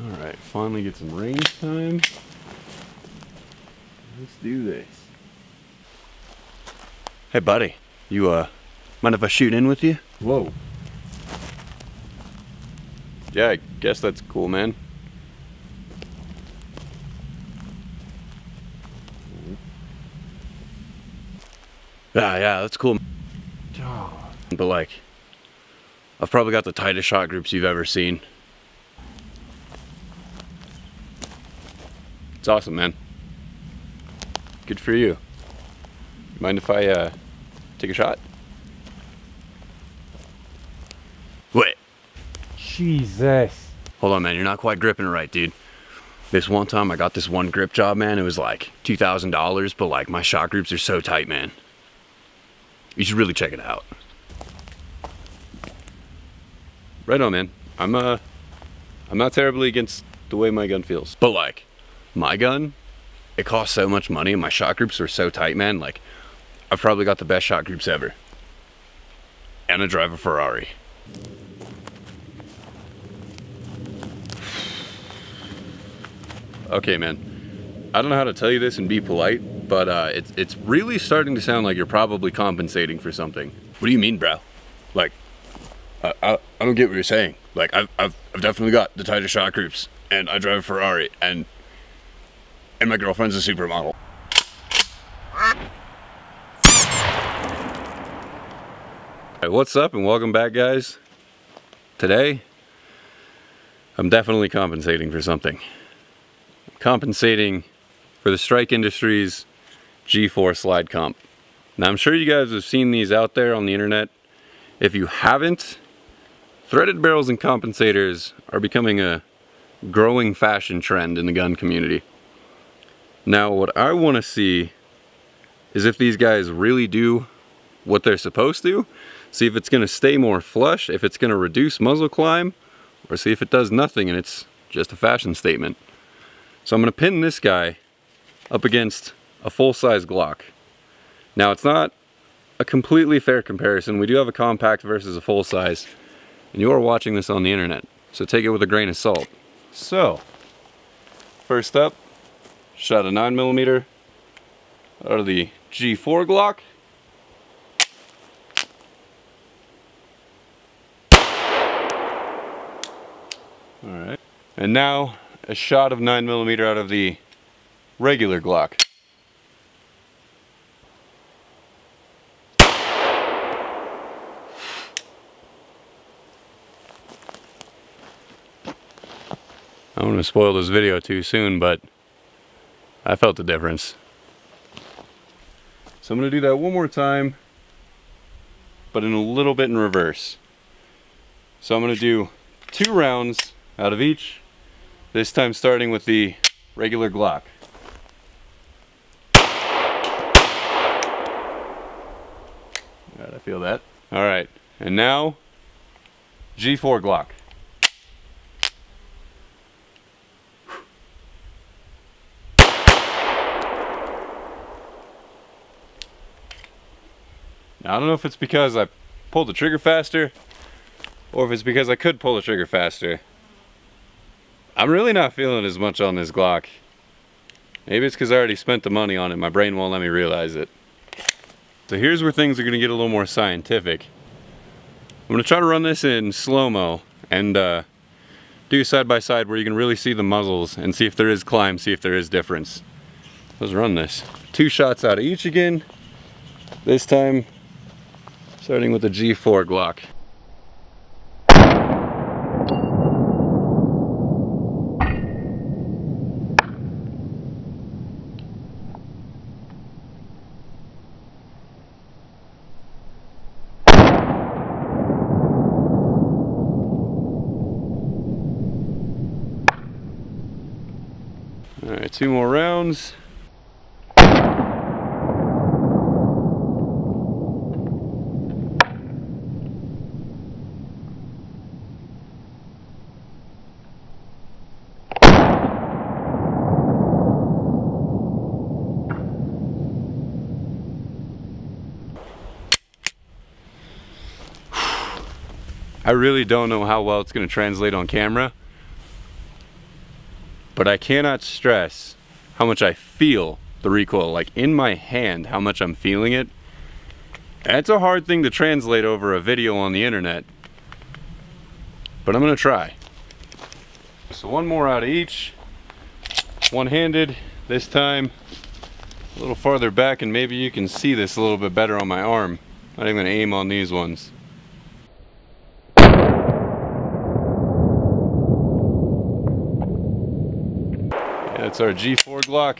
Alright, finally get some range time. Let's do this. Hey buddy, you mind if I shoot in with you? Whoa. Yeah, I guess that's cool, man. Yeah, that's cool. But like, I've probably got the tightest shot groups you've ever seen. It's awesome, man. Good for you. Mind if I take a shot? Wait. Jesus. Hold on, man. You're not quite gripping it right, dude. This one time I got this one grip job, man. It was like $2,000, but like my shot groups are so tight, man. You should really check it out. Right on, man. I'm not terribly against the way my gun feels, but like my gun, it costs so much money and my shot groups are so tight, man. Like I've probably got the best shot groups ever. And I drive a Ferrari. Okay, man. I don't know how to tell you this and be polite, but it's really starting to sound like you're probably compensating for something. What do you mean, bro? Like, I don't get what you're saying. Like, I've definitely got the tightest shot groups, and I drive a Ferrari, and my girlfriend's a supermodel. Hey, what's up, and welcome back, guys. Today, I'm definitely compensating for something. Compensating for the Strike Industries G4 slide comp. Now I'm sure you guys have seen these out there on the internet. If you haven't, threaded barrels and compensators are becoming a growing fashion trend in the gun community. Now what I want to see is if these guys really do what they're supposed to, see if it's going to stay more flush, if it's going to reduce muzzle climb, or see if it does nothing and it's just a fashion statement. So I'm going to pin this guy up against a full-size Glock. Now it's not a completely fair comparison. We do have a compact versus a full-size, and you are watching this on the internet, so take it with a grain of salt. So, first up, shot a 9mm out of the G4 Glock. Alright, and now a shot of 9mm out of the regular Glock. I don't want to spoil this video too soon, but I felt the difference. So I'm going to do that one more time, but in a little bit in reverse. So I'm going to do 2 rounds out of each. This time starting with the regular Glock. Alright, I feel that. Alright, and now G4 Glock. Now I don't know if it's because I pulled the trigger faster or if it's because I could pull the trigger faster. I'm really not feeling as much on this Glock. Maybe it's because I already spent the money on it. My brain won't let me realize it. So here's where things are going to get a little more scientific. I'm going to try to run this in slow-mo and do side by side where you can really see the muzzles and see if there is climb, see if there is difference. Let's run this. 2 shots out of each again. This time starting with the G4 Glock. Alright, 2 more rounds. I really don't know how well it's going to translate on camera, but I cannot stress how much I feel the recoil, like in my hand, how much I'm feeling it. And it's a hard thing to translate over a video on the internet, but I'm gonna try. So one more out of each, one-handed this time, a little farther back, and maybe you can see this a little bit better on my arm. Not even gonna aim on these ones. That's our G4 Glock.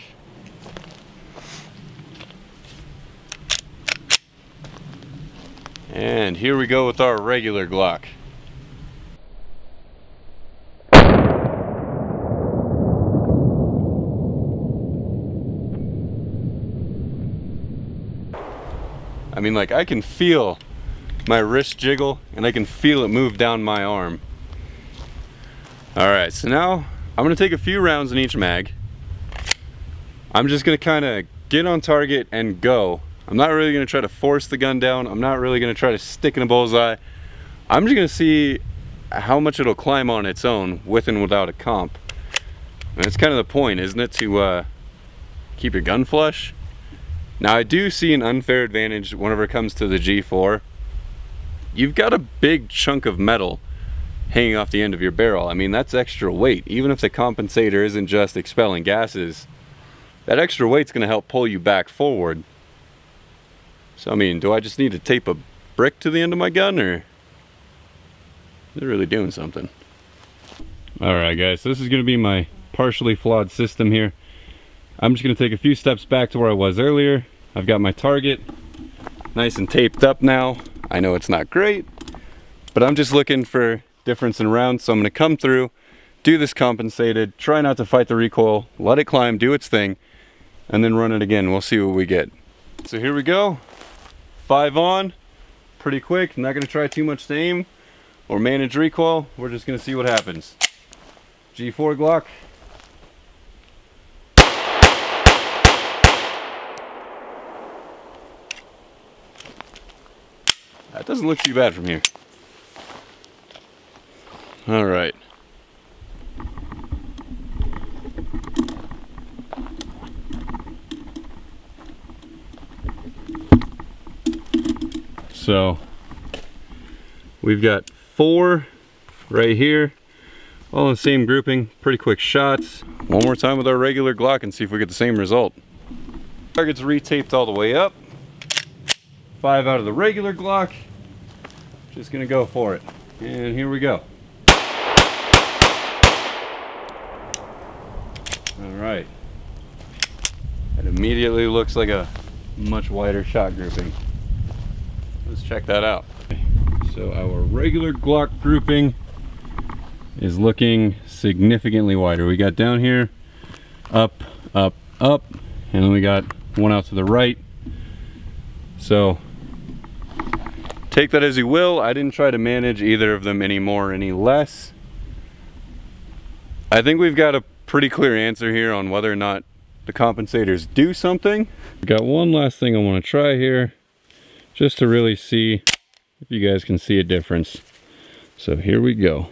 And here we go with our regular Glock. I mean, like, I can feel my wrist jiggle and I can feel it move down my arm. Alright, so now I'm gonna take a few rounds in each mag. I'm just gonna kind of get on target and go. I'm not really gonna try to force the gun down. I'm not really gonna try to stick in a bullseye. I'm just gonna see how much it'll climb on its own with and without a comp. And it's kind of the point, isn't it, to keep your gun flush? Now I do see an unfair advantage whenever it comes to the G4. You've got a big chunk of metal hanging off the end of your barrel. I mean, that's extra weight. Even if the compensator isn't just expelling gases, that extra weight's gonna help pull you back forward. So I mean, do I just need to tape a brick to the end of my gun, or is it really doing something? Alright guys, so this is gonna be my partially flawed system here. I'm just gonna take a few steps back to where I was earlier. I've got my target nice and taped up now. I know it's not great, but I'm just looking for difference in rounds, so I'm gonna come through, do this compensated, try not to fight the recoil, let it climb, do its thing, and then run it again. We'll see what we get. So here we go. 5 on, pretty quick. Not gonna try too much to aim or manage recoil. We're just gonna see what happens. G4 Glock. That doesn't look too bad from here. All right. So we've got 4 right here, all in the same grouping, pretty quick shots. One more time with our regular Glock and see if we get the same result. Target's retaped all the way up. 5 out of the regular Glock. Just gonna go for it. And here we go. All right. It immediately looks like a much wider shot grouping. Let's check that out. So our regular Glock grouping is looking significantly wider. We got down here, up, up, up, and then we got one out to the right. So take that as you will. I didn't try to manage either of them any more or any less. I think we've got a pretty clear answer here on whether or not the compensators do something. We got one last thing I want to try here, just to really see if you guys can see a difference. So here we go.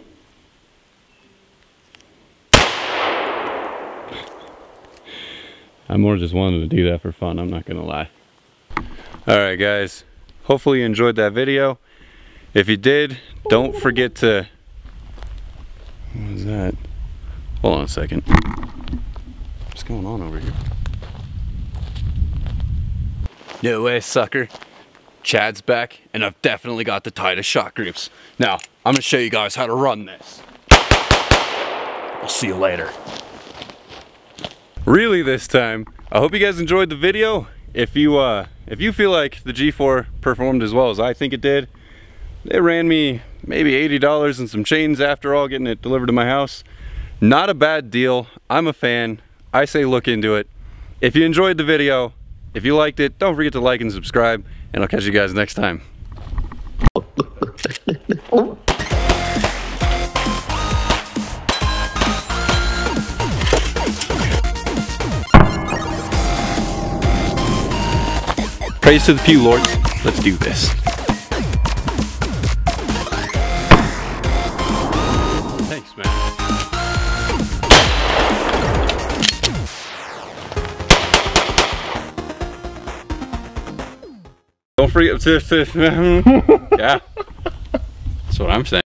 I more just wanted to do that for fun, I'm not gonna lie. Alright guys, hopefully you enjoyed that video. If you did, don't forget to... What is that? Hold on a second. What's going on over here? No way, sucker. Chad's back, and I've definitely got the tightest shot groups. Now, I'm gonna show you guys how to run this. I'll see you later. Really this time, I hope you guys enjoyed the video. If you feel like the G4 performed as well as I think it did, it ran me maybe $80 and some chains after all, getting it delivered to my house. Not a bad deal. I'm a fan. I say look into it. If you enjoyed the video, if you liked it, don't forget to like and subscribe, and I'll catch you guys next time. Praise to the few lords. Let's do this. Thanks, man. Don't forget. Yeah. That's what I'm saying.